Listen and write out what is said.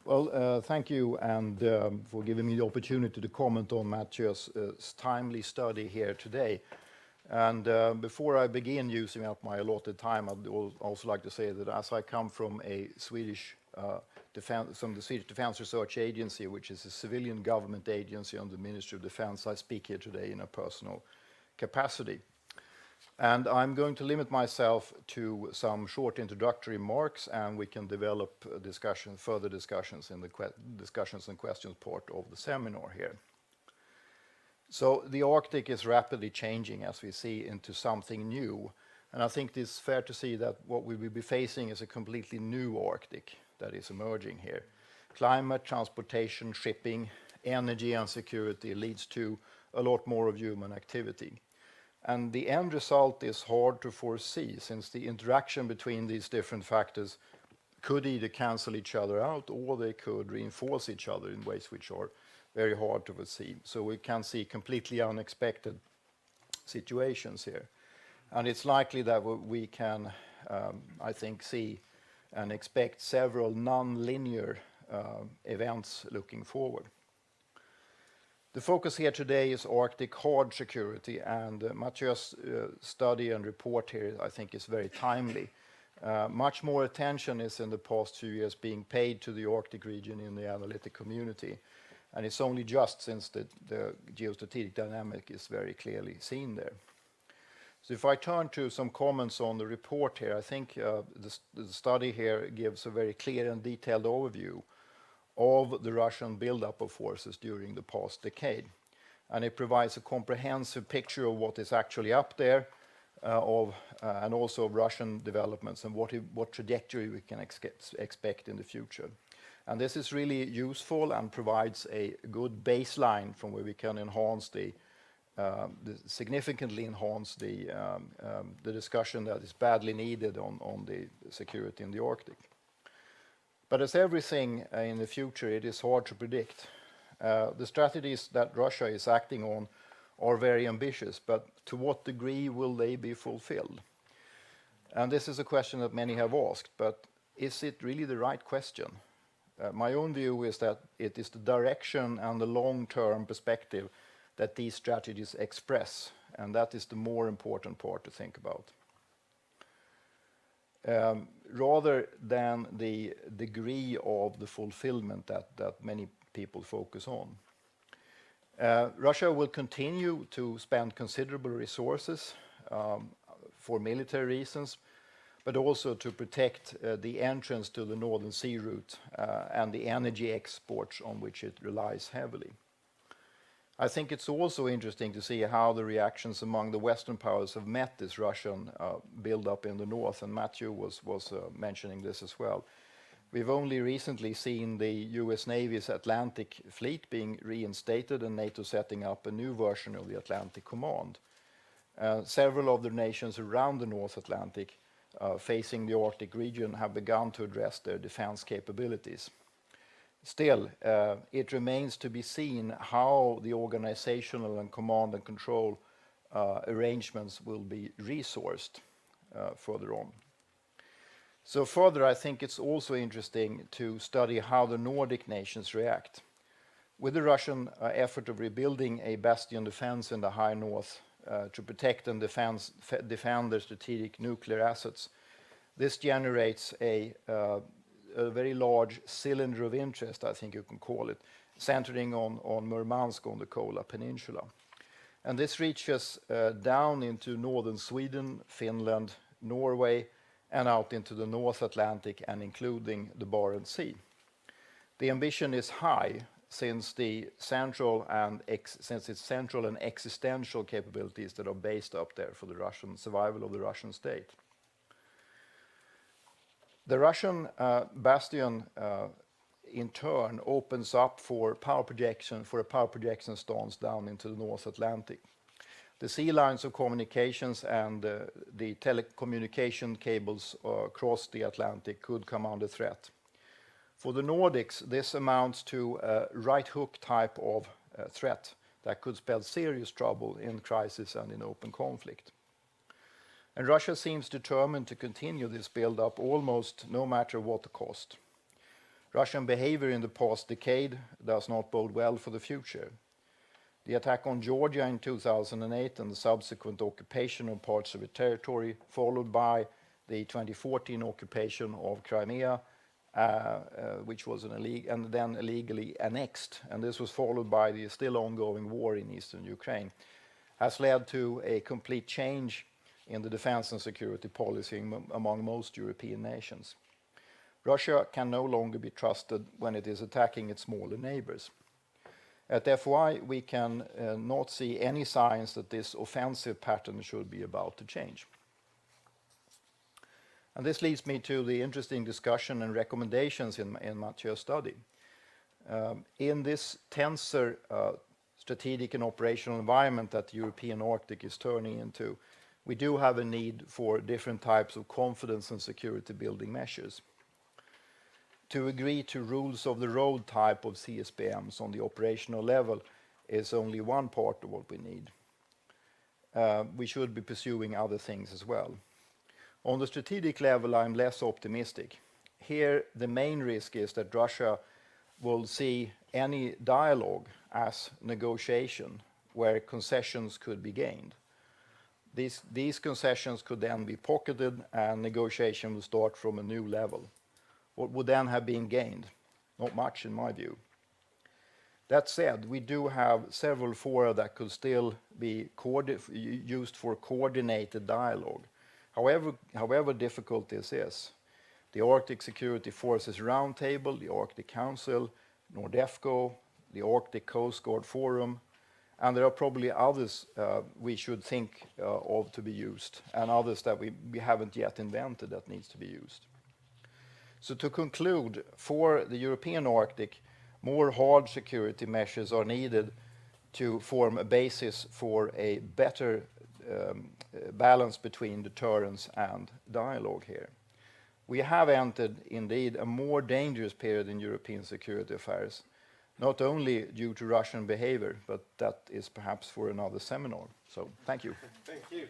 Well, thank you and for giving me the opportunity to comment on Mattias' timely study here today. And before I begin using up my allotted time, I'd also like to say that as I come from a Swedish from the Swedish Defense Research Agency, which is a civilian government agency under the Ministry of Defense, I speak here today in a personal capacity. And I'm going to limit myself to some short introductory remarks, and we can develop further discussions in the discussions and questions part of the seminar here. So the Arctic is rapidly changing, as we see, into something new. And I think it's fair to see that what we will be facing is a completely new Arctic that is emerging here. Climate, transportation, shipping, energy and security leads to a lot more of human activity. And the end result is hard to foresee, since the interaction between these different factors could either cancel each other out or they could reinforce each other in ways which are very hard to foresee. So we can see completely unexpected situations here. And it's likely that we can, I think, see and expect several non-linear events looking forward. The focus here today is Arctic hard security, and Mattias' study and report here, I think, is very timely. Much more attention is in the past 2 years being paid to the Arctic region in the analytic community, and it's only just since the geostrategic dynamic is very clearly seen there. So if I turn to some comments on the report here, I think the study here gives a very clear and detailed overview of the Russian buildup of forces during the past decade. And it provides a comprehensive picture of what is actually up there, and also of Russian developments and what trajectory we can expect in the future. And this is really useful and provides a good baseline from where we can significantly enhance the discussion that is badly needed on the security in the Arctic. But as everything in the future, it is hard to predict. The strategies that Russia is acting on are very ambitious, but to what degree will they be fulfilled? And this is a question that many have asked, but is it really the right question? My own view is that it is the direction and the long-term perspective that these strategies express, and that is the more important part to think about. Rather than the degree of the fulfillment that many people focus on. Russia will continue to spend considerable resources for military reasons, but also to protect the entrance to the Northern Sea route and the energy exports on which it relies heavily. I think it's also interesting to see how the reactions among the Western powers have met this Russian build-up in the north, and Matthew was mentioning this as well. We've only recently seen the US Navy's Atlantic Fleet being reinstated and NATO setting up a new version of the Atlantic Command. Several of the nations around the North Atlantic facing the Arctic region have begun to address their defense capabilities. Still, it remains to be seen how the organizational and command and control arrangements will be resourced further on. So further, I think it's also interesting to study how the Nordic nations react. With the Russian effort of rebuilding a bastion defense in the high north to protect and defend their strategic nuclear assets, this generates a very large cylinder of interest, I think you can call it, centering on Murmansk on the Kola Peninsula. And this reaches down into northern Sweden, Finland, Norway, and out into the North Atlantic and including the Barents Sea. The ambition is high since its central and existential capabilities that are based up there for the Russian survival of the Russian state. The Russian bastion, in turn, opens up for a power projection stance down into the North Atlantic. The sea lines of communications and the telecommunication cables across the Atlantic could come under threat. For the Nordics, this amounts to a right hook type of threat that could spell serious trouble in crisis and in open conflict. And Russia seems determined to continue this build-up almost no matter what the cost. Russian behavior in the past decade does not bode well for the future. The attack on Georgia in 2008 and the subsequent occupation of parts of its territory, followed by the 2014 occupation of Crimea, which was and then illegally annexed, and this was followed by the still ongoing war in eastern Ukraine, has led to a complete change in the defense and security policy among most European nations. Russia can no longer be trusted when it is attacking its smaller neighbors. At FOI, we can not see any signs that this offensive pattern should be about to change. And this leads me to the interesting discussion and recommendations in Mathieu's study. In this tenser strategic and operational environment that the European Arctic is turning into, we do have a need for different types of confidence and security building measures. To agree to rules of the road type of CSPMs on the operational level is only one part of what we need. We should be pursuing other things as well. On the strategic level, I'm less optimistic. Here, the main risk is that Russia will see any dialogue as negotiation where concessions could be gained. These concessions could then be pocketed and negotiation will start from a new level. What would then have been gained? Not much, in my view. That said, we do have several fora that could still be used for coordinated dialogue. However difficult this is, the Arctic Security Forces Roundtable, the Arctic Council, NORDEFCO, the Arctic Coast Guard Forum, and there are probably others we should think of to be used, and others that we haven't yet invented that needs to be used. So to conclude, for the European Arctic, more hard security measures are needed to form a basis for a better balance between deterrence and dialogue here. We have entered, indeed, a more dangerous period in European security affairs, not only due to Russian behavior, but that is perhaps for another seminar. So, thank you. Thank you.